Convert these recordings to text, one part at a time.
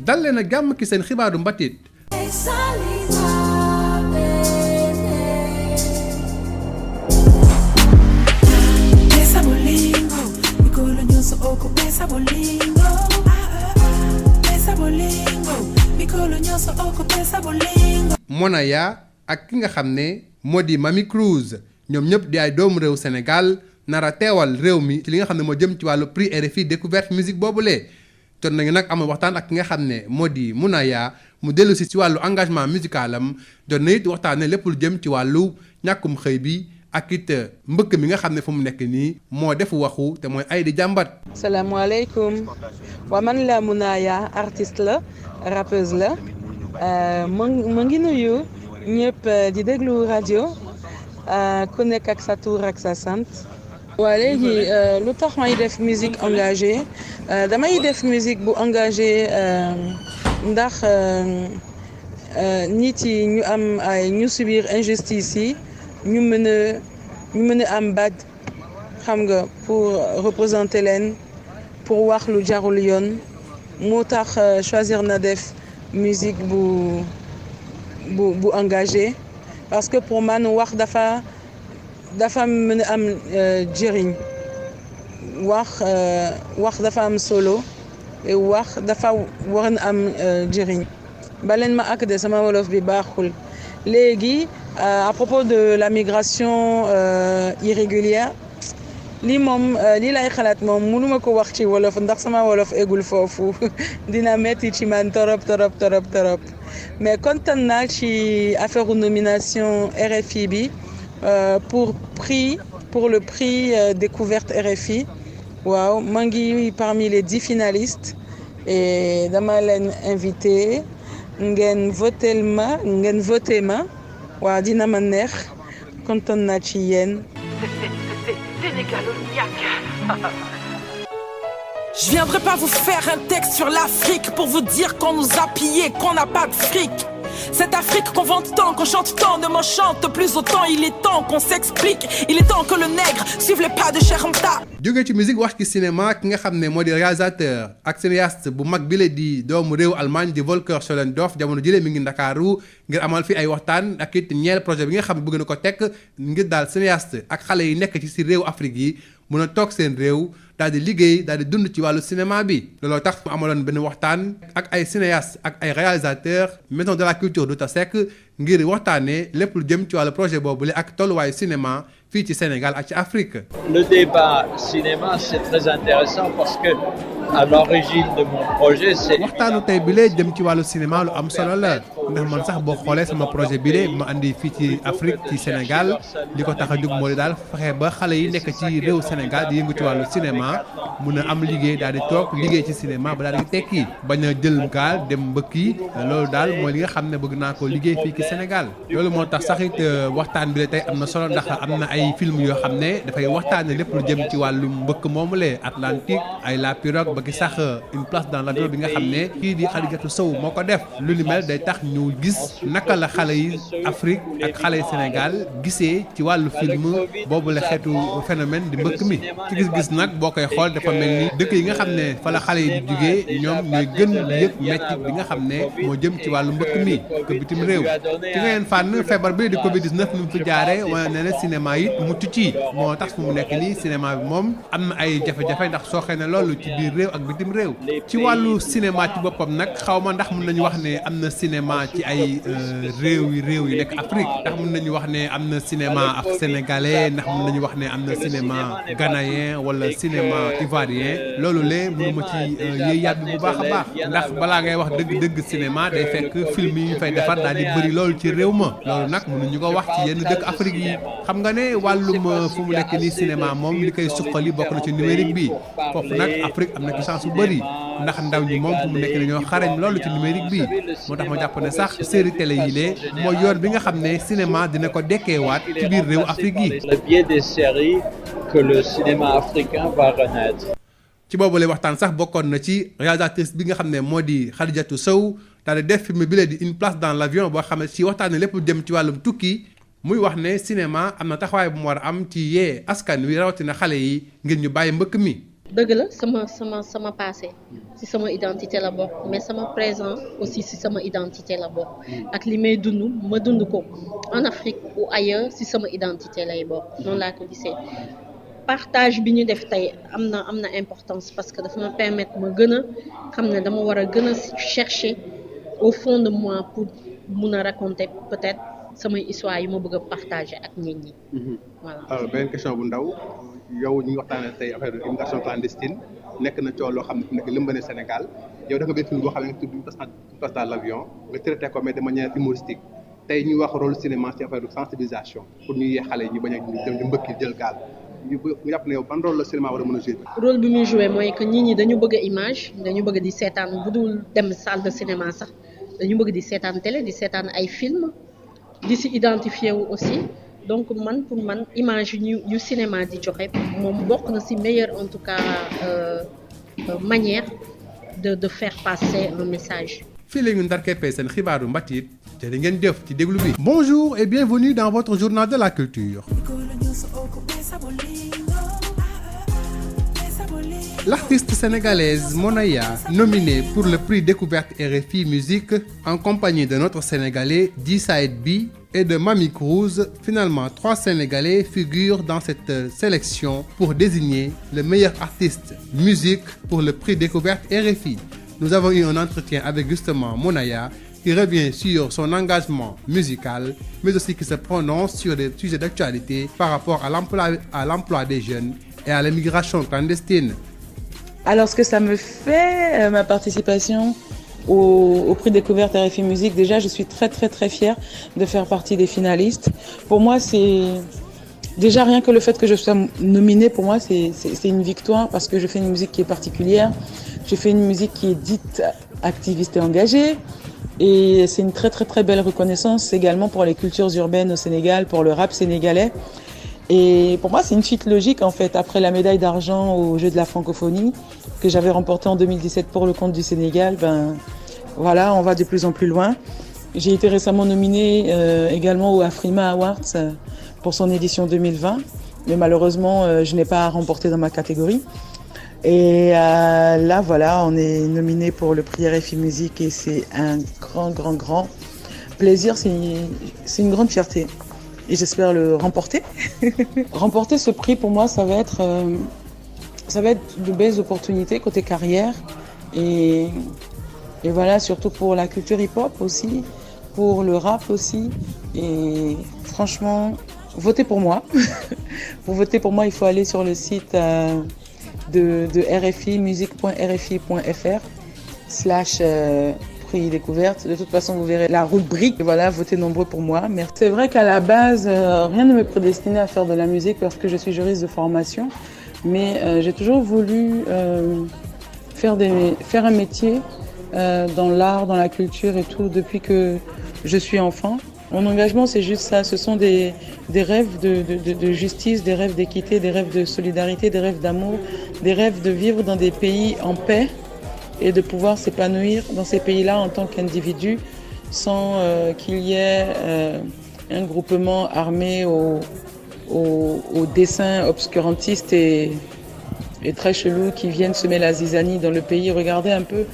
dal leen a jàmm ki seen xibaaru mbatit. Monaya ak ki nga xam ne moo di Mamy Cruz ñoom ñëpp di ay doomu réew Sénégal nara teewal réew mi ci li nga xam ne moo jëm ci wàllu prix RFI découverte musique boobule. jot nañu nag amal waxtaan ak ki nga xam ne moo di Monaya mu dellu si wàllu engagement musical am jot na it waxtaanee lépp lu jëm ci wàllu ñàkkum xëy bi ak it mbëkk mi nga xam ne fu mu nekk nii moo def waxu te mooy ay di jàmbat. salaamaaleykum waa man la Monaya artiste la rappeuse la mu ngi nuyu ñëpp di déglu rajo ku nekk ak sa tur ak sa sant. waa léegi lu tax may def musique engagée damay def musique bu engagée ndax nit yi ñu am ay ñu subir injustice yi ñu mën a am baat xam nga pour représenter leen pour wax lu jarul yoon moo tax choisir na def musique bu engagée parce que pour man wax dafa mën a am jëriñ wax dafa am solo et wax dafa war a am jëriñ baleen ma ak de sama wolof bi baaxul léegi à propos de la migration irrégulière lii lay xalaat moom mënuma ko wax ci wolof ndax sama wolof eggul foofu dina metti ci man torop mais kontaan naa ci affaire nomination RFI bi pour le prix découverte RFI waaw maa ngi parmi les 10 finalistes et dama leen invité ngeen voté ma waaw dina ma neex kontaan naa ci yéen. Je viendrai pas vous faire un texte sur l'Afrique pour vous dire qu'on nous a pillés, qu'on n'a pas de fric. Cette Afrique qu'on vante tant, qu'on chante tant, ne m'en chante plus autant. Il est temps qu'on s'explique, il est temps que le nègre suive les pas de Cheikh Anta. jóge ci musique wax ci cinéma ki nga xam ne moo di réalisateur ak cinéaste bu mag bi la di doomu réew Allemagne di Volker Schlöndorff jamono jëlee mi ngi Ndakaaru ngir amal fi ay waxtaan ak it ñeel projet bi nga xam ne bëgg na ko teg ngir daal cinéaste ak xale yi nekk ci si réew Afrique yi mun a toog seen réew daal di liggéey daal di dund ci wàllu cinéma bi looloo tax mu amaloon benn waxtaan ak ay cinéaste ak ay réalisateurs maison de la culture du Tasek ngir waxtaanee lépp lu jëm ci wàllu projet boobule ak tolluwaayu cinéma fii ci Sénégal ak ci Afrique. Le débat cinéma c'est très intéressant parce que à l'origine de mon projet c'est. waxtaanu tey bi lee jëm ci wàllu cinéma lu am solo la ndax man sax boo xoolee sama projet bi lee ma andi fii ci Afrique ci Sénégal li ko tax a jóg moo di daal fexe ba xale yi nekk ci réew Sénégal di yëngu ci wàllu cinéma mun a am liggéey daal di toog liggéey ci cinéma ba daal di tekki bañ a jël gaal dem mbëkki loolu daal mooy li nga xam ne bëgg naa ko liggéey fii ci Sénégal loolu moo tax sax it waxtaan bi la tey am na solo ndax am na ay film yoo xam ne dafay waxtaane lépp lu jëm ci wàllu mbëkk moomulee Atlantique ay La Pirogue ba ki sax une place dans l'avion bi nga xam ne kii di Khadijatou Sow moo ko def lu ni mel day tax ñu gis naka la xale yi Afrique ak xale yi Sénégal gisee ci wàllu film boobu la xeetu phénomène di mbëkk mi ci gis-gis nag boo koy xool dafa mel ni dëkk yi nga xam ne fa la xale yi di jugee ñoom ñooy gën di yëg metti bi nga xam ne moo jëm ci wàllu mbëkk mi ko bitim réew ci ngeen fànn feebar bi di Covid-19 ni mu fi jaaree waaye nee na cinéma yi mucc ci moo tax fu mu nekk nii cinéma bi moom am na ay jafe-jafe ndax sooxee na loolu ci biir réew ak bitim réew ci wàllu cinéma ci boppam nag xaw ma ndax mën nañu wax ne am na cinéma ci ay réew yi nekk Afrique ndax mën nañu wax ne am na cinéma af sénégalais ndax mën nañu wax ne am na cinéma ghanéen wala cinéma ivoirien loolu lee mënuma ci yéey yàbbi bu baax a baax ndax balaa ngay wax dëgg-dëgg cinéma day fekk film yi ñu fay defar daal di bëri loolu ci réew ma loolu nag mënuñu ko wax ci yenn dëkk Afrique yi xam nga ne wàllum fu mu nekk nii cinéma moom li koy suqali bokk na ci numérique bi foofu nag Afrique am na ci chance bu bëri ndax ndaw ñi moom fu mu nekk nii ñoo xarañ loolu ci numérique bi moo tax ma jàpp ne sax série télé yi lee mooy yoon bi nga xam ne cinéma dina ko dekkeewaat ci biir réew Afrique yi. Le biais des séries que le cinéma africain va renaître. ci boobu lay waxtaan sax bokkoon na ci réalisatrice bi nga xam ne moo di Khadijatou Sow daal di def film bi la di une place dans l'avion boo xam ne ci waxtaan lépp jëm ci wàllum tukki muy wax ne cinéma am na taxawaay bu mu war a am ci yee askan wi rawatina xale yi ngir ñu bàyyi mbëkk mi. dëgg la sama passé ci sama identité la bokk mais sama présent aussi ci sama identité la bokk ak li may dund ma dund ko en Afrique ou ailleurs ci sama identité lay bokk noonu laa ko gisee partage bi ñu def tey am na importance parce que dafa ma permettre ma gën a xam ne dama war a gën a chercher au fond de moi pour mun a raconter peut-être samay histoire yi ma bëgg a partager ak nit ñi. Voilà. Alors beneen question bu ndaw yow ñu ngi waxtaanee tey affaire immigration clandestine nekk na coow loo xam ne fu nekk lëmbane Sénégal yow da nga benn film boo xam ne nga tudd Une place dans l'avion nga traité ko mais de manière humoristique tey ñuy wax rôle cinéma ci affaire de sensibilisation pour ñu yee xale yi ñu bañ a dem di mbëkki jël gaal ñu jàpp ne yow ban rôle la cinéma war a mën a jouer. rôle bi muy joué mooy que nit ñi dañu bëgg a image dañu bëgg di seetaan bu dul dem salle de cinéma sax dañu bëgg di seetaan télé di seetaan ay film di si identifier wu aussi donc pour man image yu cinéma di joxe moom bokk na si meilleure en tout cas manière de faire passer un message. fii la ñu ndarkeppee seen xibaaru mbatit jërë ngeen jëf ci déglu bi. Bonjour et bienvenue dans votre journal de la culture. L'artiste sénégalaise Monaya, nominée pour le prix Découverte RFI Musique en compagnie de notre Sénégalais D-Side B et de Mami Cruz, finalement 3 Sénégalais figurent dans cette sélection pour désigner le meilleur artiste musique pour le prix Découverte RFI. Nous avons eu un entretien avec justement Monaya qui revient sur son engagement musical, mais aussi qui se prononce sur des sujets d'actualité par rapport à l'emploi des jeunes et à l'immigration clandestine. Alors, ce que ça me fait, ma participation au prix Découverte RFI Musique, déjà, je suis très, très, très fière de faire partie des finalistes. Pour moi, c'est déjà rien que le fait que je sois nominée, pour moi, c'est une victoire parce que je fais une musique qui est particulière. Je fais une musique qui est dite activiste et engagée. Et c'est une très, très, très belle reconnaissance également pour les cultures urbaines au Sénégal, pour le rap sénégalais. Et pour moi, c'est une suite logique, en fait, après la médaille d'argent aux Jeux de la francophonie, que j'avais remportée en 2017 pour le compte du Sénégal, voilà, on va de plus en plus loin. J'ai été récemment nominée également au Afrima Awards pour son édition 2020, mais malheureusement, je n'ai pas remporté dans ma catégorie. Et là, voilà, on est nominé pour le prix RFI Musique et c'est un grand plaisir, c'est une grande fierté. Et j'espère le remporter. Remporter ce prix, pour moi, ça va être de belles opportunités côté carrière. Et voilà, surtout pour la culture hip-hop aussi, pour le rap aussi. Et franchement, votez pour moi. Pour voter pour moi, il faut aller sur le site de RFI, musique.rfi.fr/ prix Découverte. De toute façon, vous verrez la rubrique. Voilà, votez nombreux pour moi. Merci. C'est vrai qu'à la base, rien ne me prédestinait à faire de la musique parce que je suis juriste de formation. Mais j'ai toujours voulu faire un métier dans l'art, dans la culture et tout depuis que je suis enfant. Mon engagement, c'est juste ça. Ce sont des rêves de justice, des rêves d'équité, des rêves de solidarité, des rêves d'amour, des rêves de vivre dans des pays en paix et de pouvoir s'épanouir dans ces pays-là en tant qu'individu sans qu'il y ait un groupement armé aux dessins obscurantistes et très chelous qui viennent semer la zizanie dans le pays. Regardez un peu,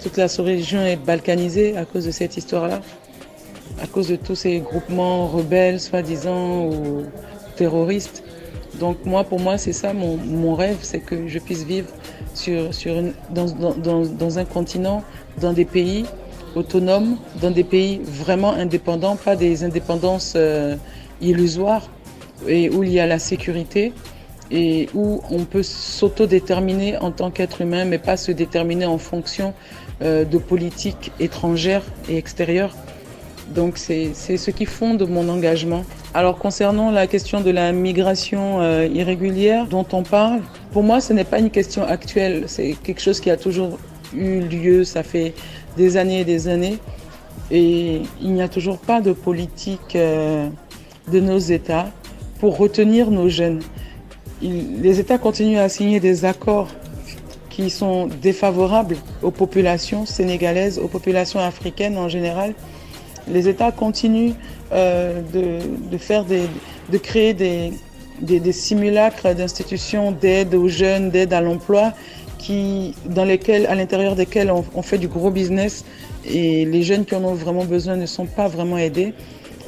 toute la sous-région est balkanisée à cause de cette histoire-là, à cause de tous ces groupements rebelles, soi-disant, ou terroristes. Donc pour moi, c'est ça mon rêve, c'est que je puisse vivre dans un continent, dans des pays autonomes, dans des pays vraiment indépendants, pas des indépendances illusoires, et où il y a la sécurité et où on peut s'autodéterminer en tant qu'être humain, mais pas se déterminer en fonction de politiques étrangères et extérieures. Donc c'est ce qui fonde mon engagement. Alors concernant la question de la migration irrégulière dont on parle, pour moi ce n'est pas une question actuelle, c'est quelque chose qui a toujours eu lieu, ça fait des années et il n'y a toujours pas de politique de nos États pour retenir nos jeunes. Les États continuent à signer des accords qui sont défavorables aux populations sénégalaises, aux populations africaines en général. Les États continuent de créer des simulacres d'institutions d'aide aux jeunes, d'aide à l'emploi, à l'intérieur desquels on fait du gros business et les jeunes qui en ont vraiment besoin ne sont pas vraiment aidés.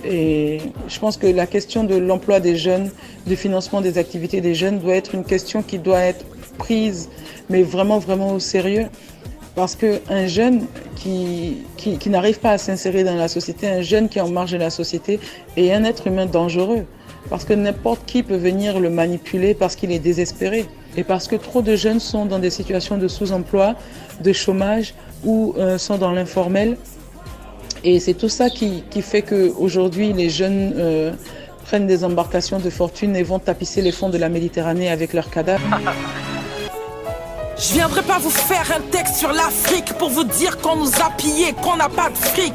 Et je pense que la question de l'emploi des jeunes, du financement des activités des jeunes doit être une question qui doit être prise, mais vraiment, vraiment au sérieux. Parce qu'un jeune qui n'arrive pas à s'insérer dans la société, un jeune qui est en marge de la société est un être humain dangereux. Parce que n'importe qui peut venir le manipuler parce qu'il est désespéré. Et parce que trop de jeunes sont dans des situations de sous-emploi, de chômage ou sont dans l'informel. Et c'est tout ça qui fait qu'aujourd'hui, les jeunes prennent des embarcations de fortune et vont tapisser les fonds de la Méditerranée avec leurs cadavres. Je viendrai pas vous faire un texte sur l'Afrique pour vous dire qu'on nous a pillés, qu'on n'a pas de fric.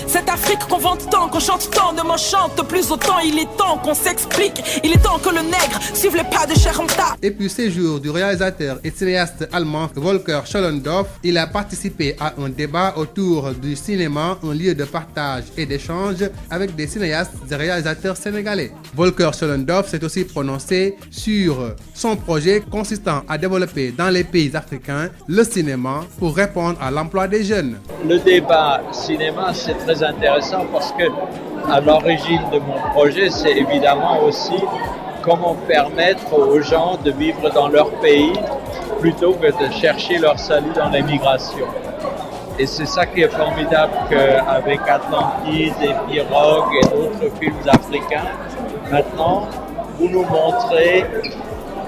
Cette Afrique qu'on vante tant, qu'on chante tant, ne m'en chante plus autant. Il est temps qu'on s'explique, il est temps que le nègre suive les pas de Chermta. Et puis séjour du réalisateur et cinéaste allemand Volker Scholendorf, il a participé à un débat autour du cinéma, un lieu de partage et d'échange avec des cinéastes et réalisateurs sénégalais. Volker Scholendorf s'est aussi prononcé sur son projet consistant à développer dans les pays africains le cinéma pour répondre à l'emploi des jeunes. Le débat cinéma, c'est très intéressant parce que à l'origine de mon projet, c'est évidemment aussi comment permettre aux gens de vivre dans leur pays plutôt que de chercher leur salut dans l'immigration. Et c'est ça qui est formidable qu'avec Atlantide et Pirogue et d'autres films africains, maintenant, vous nous montrez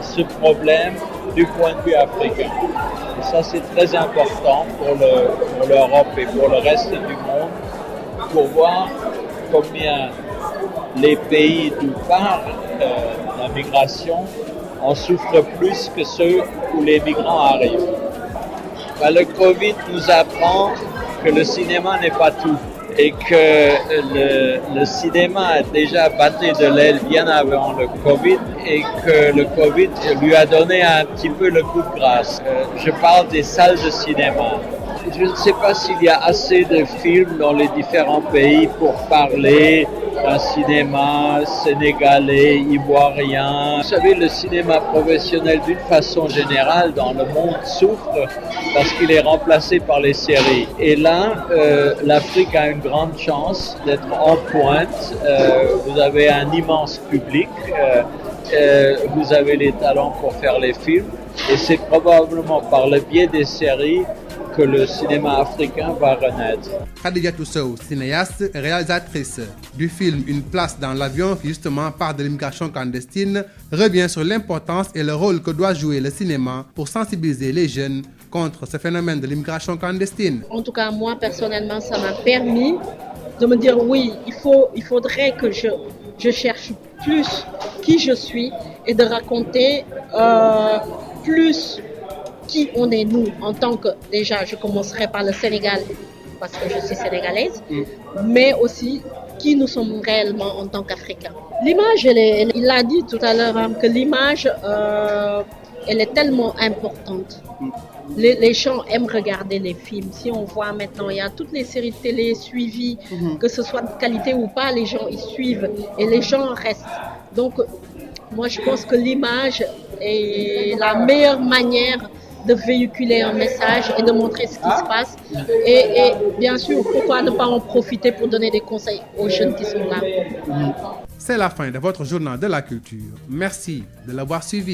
ce problème du point de vue africain. Et ça, c'est très important pour l'Europe et pour le reste du monde, pour voir combien les pays d'où part la migration en souffrent plus que ceux où les migrants arrivent. Le Covid nous apprend que le cinéma n'est pas tout et que le cinéma a déjà battu de l'aile bien avant le Covid et que le Covid lui a donné un petit peu le coup de grâce. Je parle des salles de cinéma. Je ne sais pas s'il y a assez de films dans les différents pays pour parler d'un cinéma sénégalais, ivoirien. Vous savez, le cinéma professionnel d'une façon générale dans le monde souffre parce qu'il est remplacé par les séries. Et là, l'Afrique a une grande chance d'être en pointe. Vous avez un immense public, vous avez les talents pour faire les films et c'est probablement par le biais des séries que le cinéma africain va renaître. Khadijatou Sow, cinéaste et réalisatrice du film Une place dans l'avion qui justement parle de l'immigration clandestine, revient sur l'importance et le rôle que doit jouer le cinéma pour sensibiliser les jeunes contre ce phénomène de l'immigration clandestine. En tout cas, moi personnellement, ça m'a permis de me dire oui, il faudrait que je cherche plus qui je suis et de raconter plus qui on est nous en tant que, déjà je commencerai par le Sénégal parce que je suis sénégalaise, mais aussi qui nous sommes réellement en tant qu'Africains. L'image, il l'a dit tout à l'heure, que l'image, elle est tellement importante. Les gens aiment regarder les films. Si on voit maintenant, il y a toutes les séries de télé suivies, que ce soit de qualité ou pas, les gens y suivent et les gens restent. Donc, moi je pense que l'image est la meilleure manière de véhiculer un message et de montrer ce qui se passe. Et bien sûr, pourquoi ne pas en profiter pour donner des conseils aux jeunes qui sont là. C'est la fin de votre journal de la culture. Merci de l'avoir suivi.